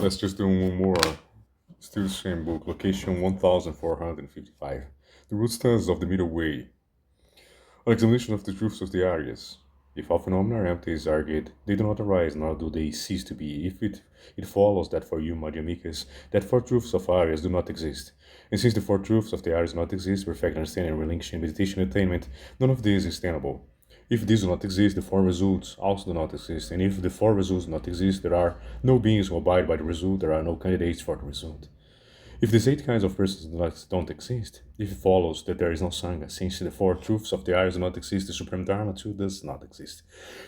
Let's just do one more. Still the same book, location 1455. The root stanzas of the middle way. An examination of the truths of the Aryas. If all phenomena are empty as argued, they do not arise, nor do they cease to be. If it follows that for you, Madhyamikas, that four truths of Aryas do not exist. And since the four truths of the Aryas do not exist, perfect understanding, relinquishing, meditation, attainment, none of these is tenable. If these do not exist, the four results also do not exist. And if the four results do not exist, there are no beings who abide by the result, there are no candidates for the result. If these eight kinds of persons don't exist, if it follows that there is no Sangha, since the four truths of the Aryas do not exist, the Supreme Dharma too does not exist.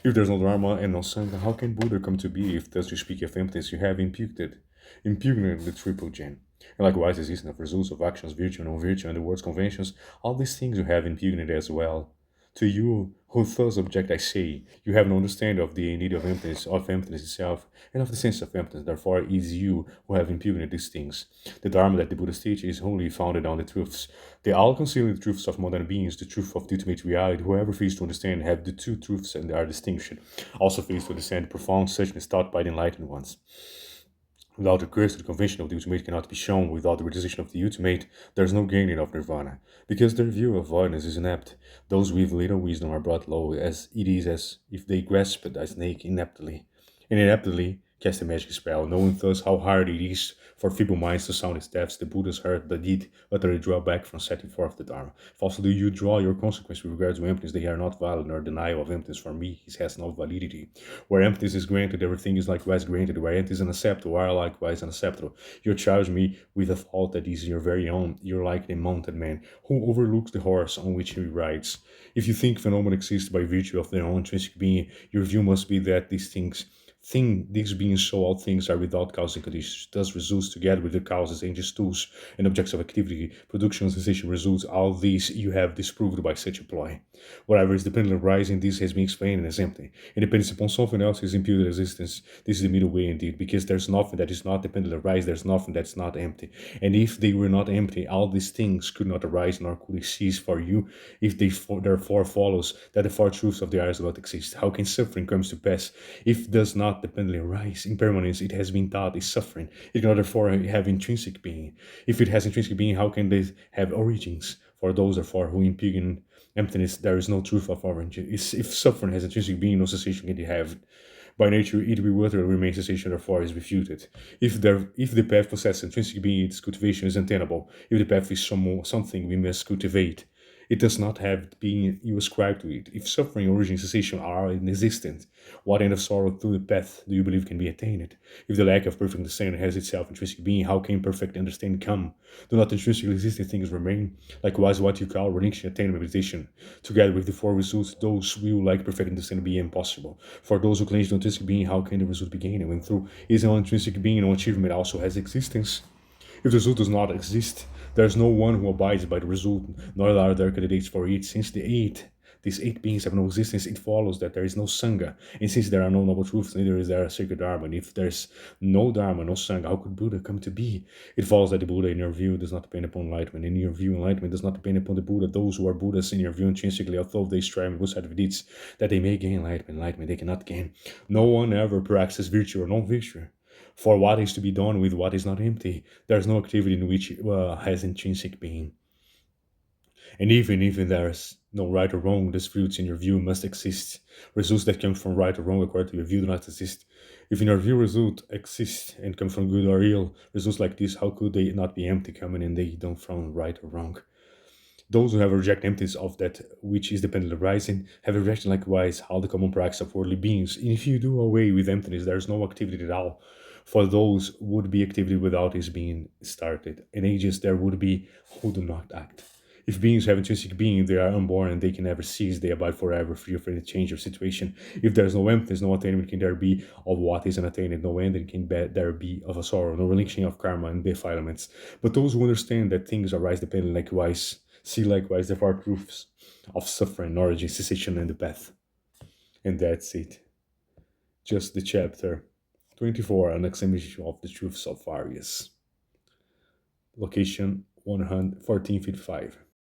If there is no Dharma and no Sangha, how can Buddha come to be if, thus you speak of emptiness, you have impugnated the triple gem? And likewise, the existence of results of actions, virtue and non-virtue, and the words conventions, all these things you have impugnated as well. To you, who thus object, I say, you have no understanding of the need of emptiness itself, and of the sense of emptiness. Therefore, it is you who have impugnated these things. The Dharma that the Buddha teaches is wholly founded on the truths. The all-concealing truths of modern beings, the truth of the ultimate reality. Whoever fails to understand have the two truths and are distinguished. Also fails to understand the profound suchness taught by the enlightened ones. Without the course, the convention of the ultimate cannot be shown. Without the realization of the ultimate, there is no gaining of nirvana, because their view of voidness is inept. Those with little wisdom are brought low, as it is as if they grasped a snake ineptly, and ineptly cast a magic spell, knowing thus how hard it is for feeble minds to sound its depths. The Buddha's heart but did utterly draw back from setting forth the Dharma. If also do you draw your consequence with regard to emptiness, they are not valid, nor denial of emptiness for me it has no validity. Where emptiness is granted, everything is likewise granted. Where emptiness is unacceptable, are likewise unacceptable. You charge me with a fault that is your very own. You're like the mounted man who overlooks the horse on which he rides. If you think phenomena exist by virtue of their own intrinsic being, your view must be that these beings so all things are without cause and conditions, thus results together with the causes, agents, tools, and objects of activity, production, sensation, results, all these you have disproved by such a ploy. Whatever is dependent arising, this has been explained as empty. Independence upon something else is imputed existence. This is the middle way indeed, because there's nothing that is not dependent arise, there's nothing that's not empty. And if they were not empty, all these things could not arise, nor could they cease for you, if they therefore follows that the four truths of the Aryas do not exist. How can suffering come to pass if it does not dependently arise? Impermanence, it has been taught, is suffering. It cannot therefore have intrinsic being. If it has intrinsic being, how can they have origins? For those therefore who impugn emptiness, there is no truth of origin. If suffering has intrinsic being, no cessation can it have. By nature, it will utterly remain cessation, therefore is refuted. If the path possesses intrinsic being, its cultivation is untenable. If the path is something we must cultivate, it does not have the being you ascribe to it. If suffering, origin, cessation are inexistent, what end of sorrow through the path do you believe can be attained? If the lack of perfect understanding has itself intrinsic being, how can perfect understanding come? Do not intrinsically existing things remain? Likewise, what you call relinquishing attainment meditation, together with the four results, those will, like perfect understanding, be impossible. For those who claim to intrinsic being, how can the result be gained? When through is an intrinsic being, no achievement also has existence. If the result does not exist, there is no one who abides by the result, nor are there candidates for it. Since these eight beings have no existence, it follows that there is no Sangha. And since there are no noble truths, neither is there a sacred Dharma. And if there's no Dharma, no Sangha, how could Buddha come to be? It follows that the Buddha, in your view, does not depend upon enlightenment. In your view, enlightenment does not depend upon the Buddha. Those who are Buddhas, in your view, intrinsically, although they strive in both sides of deeds, that they may gain enlightenment they cannot gain. No one ever practices virtue or non-virtue. For what is to be done with what is not empty? There is no activity in which has intrinsic being. And even there is no right or wrong, these fruits in your view must exist. Results that come from right or wrong according to your view do not exist. If in your view results exist and come from good or ill, results like this, how could they not be empty, coming and they don't from right or wrong? Those who have rejected emptiness of that which is dependent arising have rejected likewise all the common practice of worldly beings. And if you do away with emptiness, there is no activity at all. For those would be activity without its being started. In ages there would be who do not act. If beings have intrinsic being, they are unborn and they can never cease, they abide forever, free of any change of situation. If there is no emptiness, no attainment can there be of what is unattained, no ending can there be of a sorrow, no relinquishing of karma and defilements. But those who understand that things arise dependent likewise, see likewise the four truths of suffering, origin, cessation, and the path. And that's it. Just the chapter 24, an examination of the truths of Aryas. Location 1455.